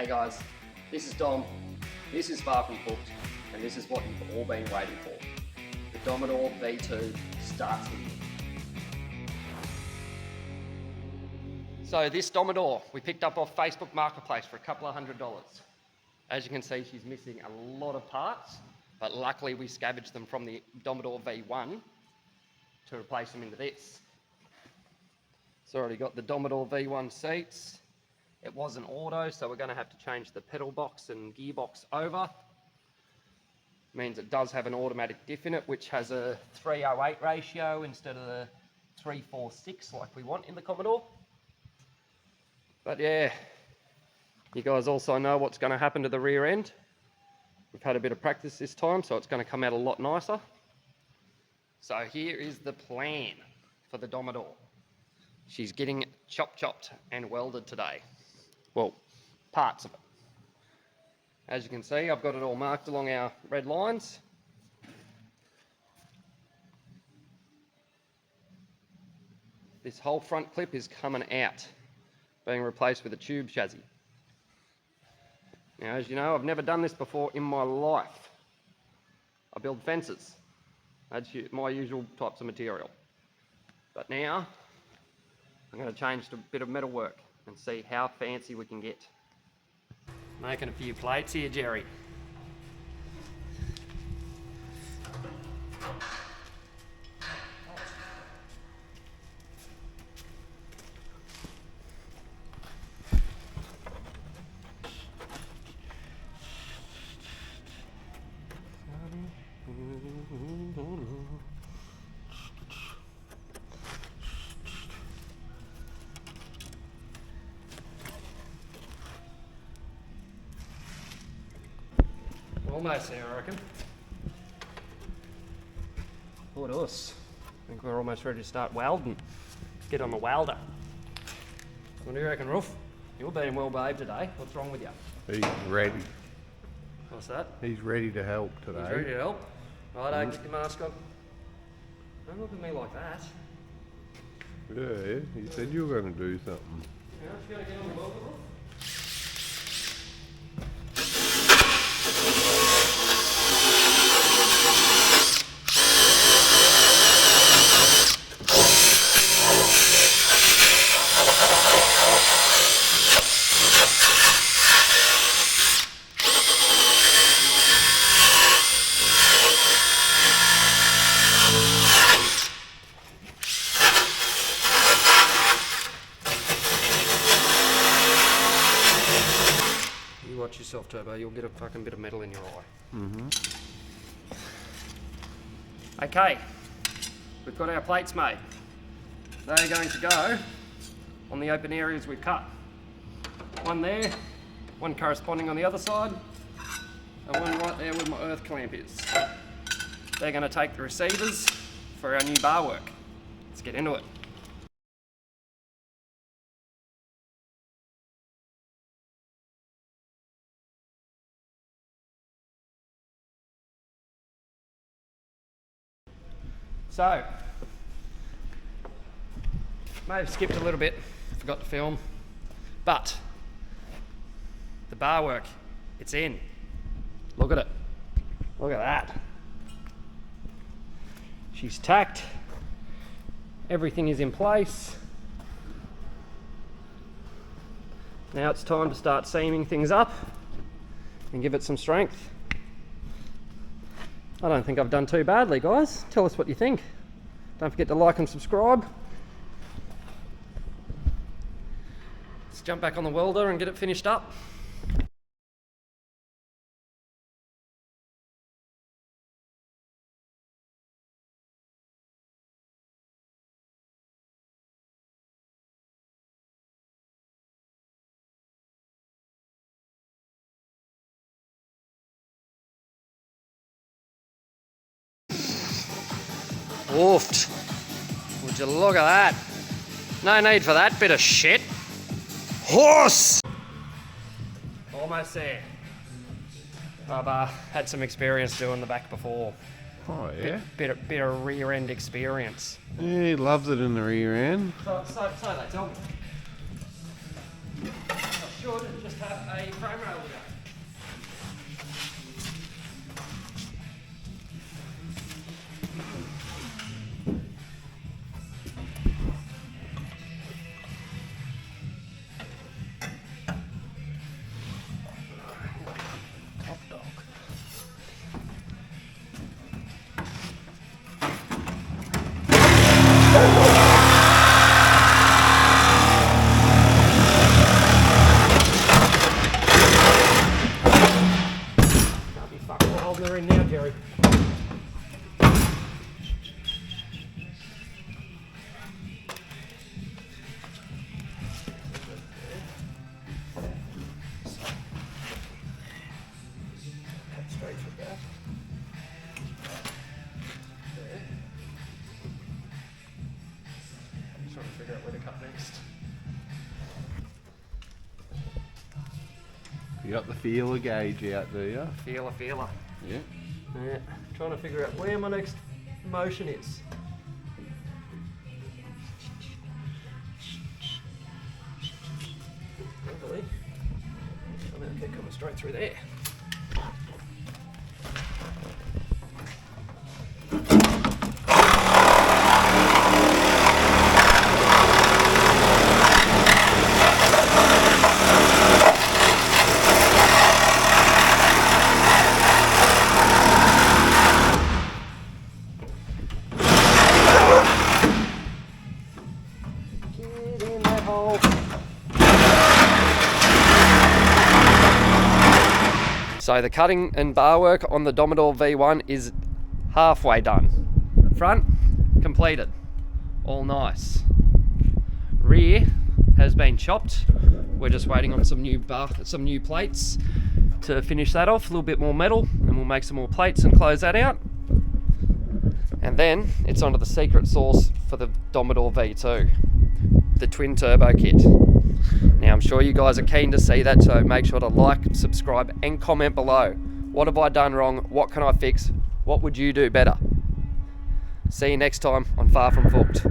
Hey guys, this is Dom, this is Far From Cooked, and this is what you've all been waiting for. The Commodore V2 starts with you. So this Commodore we picked up off Facebook Marketplace for a couple of $100. As you can see, she's missing a lot of parts, but luckily we scavenged them from the Commodore V1 to replace them into this. It's already got the Commodore V1 seats. It wasn't auto, so we're going to have to change the pedal box and gearbox over. Means it does have an automatic diff in it, which has a 3:08 ratio instead of the 3:46 like we want in the Commodore. But yeah, you guys also know what's going to happen to the rear end. We've had a bit of practice this time, so it's going to come out a lot nicer. So here is the plan for the Commodore. She's getting chopped and welded today. Well, parts of it. As you can see, I've got it all marked along our red lines. This whole front clip is coming out, being replaced with a tube chassis. Now, as you know, I've never done this before in my life. I build fences. That's my usual types of material. But now, I'm going to change to a bit of metalwork and see how fancy we can get. Making a few plates here, Jerry. Almost there, I reckon. Look at us. I think we're almost ready to start welding. Get on the welder. What do you reckon, Ruff? You're being well behaved today. What's wrong with you? He's ready. What's that? He's ready to help today. He's ready to help? Righto, get your mask on. Don't look at me like that. Yeah, you said you were going to do something. Yeah, you gotta get on the welder, Ruff. Watch yourself, Turbo, you'll get a fucking bit of metal in your eye. Okay, we've got our plates made. They're going to go on the open areas we've cut. One there, one corresponding on the other side, and one right there where my earth clamp is. They're going to take the receivers for our new Barwork. Let's get into it. So, may have skipped a little bit, forgot to film, but the Barwork, it's in. Look at it. Look at that. She's tacked. Everything is in place. Now it's time to start seaming things up and give it some strength. I don't think I've done too badly, guys. Tell us what you think. Don't forget to like and subscribe. Let's jump back on the welder and get it finished up. Woofed. Would you look at that? No need for that bit of shit. Horse! Almost there. I've had some experience doing the back before. Oh yeah? Bit of rear end experience. Yeah, he loves it in the rear end. So they tell me. I should just have a frame rail we go. They're in now, Jerry. Cut straight through that. There. I'm just trying to figure out where to cut next. You got the feeler gauge out, do you? Feeler. Yeah. Yeah, trying to figure out where my next motion is. Hopefully, I'm going to keep coming straight through there. So the cutting and bar work on the Commodore V1 is halfway done. Front, completed. All nice. Rear has been chopped. We're just waiting on some new plates to finish that off. A little bit more metal, and we'll make some more plates and close that out. And then it's onto the secret sauce for the Commodore V2, the twin turbo kit. Now I'm sure you guys are keen to see that, so make sure to like, subscribe and comment below. What have I done wrong? What can I fix? What would you do better? See you next time on Far From Hooked.